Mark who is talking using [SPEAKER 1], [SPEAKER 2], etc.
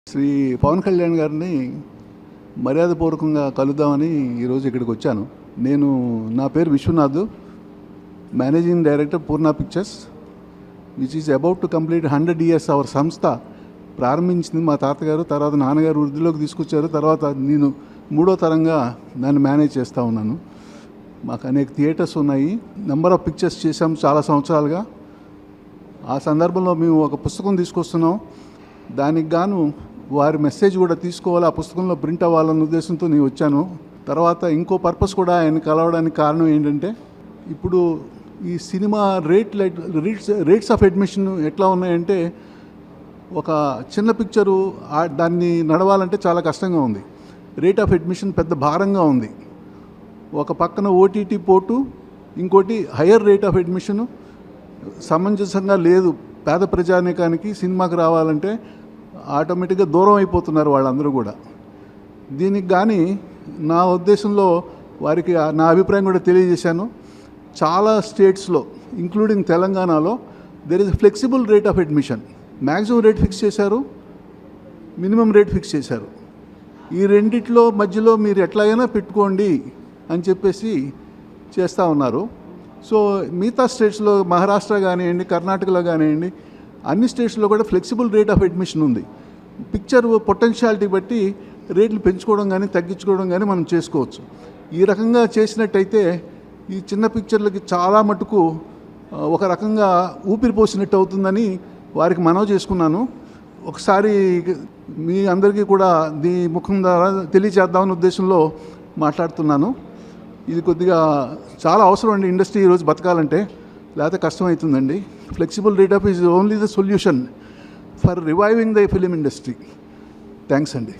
[SPEAKER 1] శ్రీ పవన్ కళ్యాణ్ గారిని మర్యాదపూర్వకంగా కలుద్దామని ఈరోజు ఇక్కడికి వచ్చాను. నా పేరు Vishwanath, managing director Poorna pictures, which is about to complete 100 years. Our సంస్థ ప్రారంభించింది మా తాతగారు, తర్వాత నాన్నగారు వృద్ధిలోకి తీసుకొచ్చారు. తర్వాత నేను 3వ తరంగా దాన్ని మేనేజ్ చేస్తూ ఉన్నాను. మాకు అనేక థియేటర్స్ ఉన్నాయి, నెంబర్ ఆఫ్ పిక్చర్స్ చేసాం చాలా సంవత్సరాలుగా. ఆ సందర్భంలో మేము ఒక పుస్తకం తీసుకొస్తున్నాం. దానికి గాను వారి మెసేజ్ కూడా తీసుకోవాలి, ఆ పుస్తకంలో ప్రింట్ అవ్వాలన్న ఉద్దేశంతో నేను వచ్చాను. తర్వాత ఇంకో పర్పస్ కూడా ఆయన కలవడానికి కారణం ఏంటంటే, ఇప్పుడు ఈ సినిమా రేట్స్ ఆఫ్ అడ్మిషన్ ఎట్లా ఉన్నాయంటే, ఒక చిన్న పిక్చరు దాన్ని నడవాలంటే చాలా కష్టంగా ఉంది. రేట్ ఆఫ్ అడ్మిషన్ పెద్ద భారంగా ఉంది. ఒక పక్కన ఓటీటీ పోటు, ఇంకోటి హయ్యర్ రేట్ ఆఫ్ అడ్మిషను సమంజసంగా లేదు. పేద ప్రజానీకానికి సినిమాకి రావాలంటే ఆటోమేటిక్గా దూరం అయిపోతున్నారు వాళ్ళందరూ కూడా. దీనికి కానీ నా ఉద్దేశంలో వారికి నా అభిప్రాయం కూడా తెలియజేశాను. చాలా స్టేట్స్లో ఇంక్లూడింగ్ తెలంగాణలో there is flexible rate of admission. Maximum rate fix చేశారు, మినిమం రేట్ ఫిక్స్ చేశారు. ఈ రెండిట్లో మధ్యలో మీరు ఎట్లాగైనా పెట్టుకోండి అని చెప్పేసి చేస్తూ ఉన్నారు. సో మిగతా స్టేట్స్లో మహారాష్ట్ర కానివ్వండి, కర్ణాటకలో కానివ్వండి, అన్ని స్టేట్స్లో కూడా ఫ్లెక్సిబుల్ రేట్ ఆఫ్ అడ్మిషన్ ఉంది. పిక్చర్ పొటెన్షియాలిటీ బట్టి రేట్లు పెంచుకోవడం కానీ తగ్గించుకోవడం కానీ మనం చేసుకోవచ్చు. ఈ రకంగా చేసినట్టయితే ఈ చిన్న పిక్చర్లకి చాలా మటుకు ఒక రకంగా ఊపిరి పోసినట్టు అవుతుందని వారికి మనవి చేసుకున్నాను. ఒకసారి మీ అందరికీ కూడా ముఖం ద్వారా తెలియచేద్దామనే ఉద్దేశంలో మాట్లాడుతున్నాను. ఇది కొద్దిగా చాలా అవసరం అండి ఇండస్ట్రీ ఈరోజు బతకాలంటే, లేకపోతే కష్టమవుతుందండి. Flexible rate of is only the solution for reviving the film industry. Thanks అండి.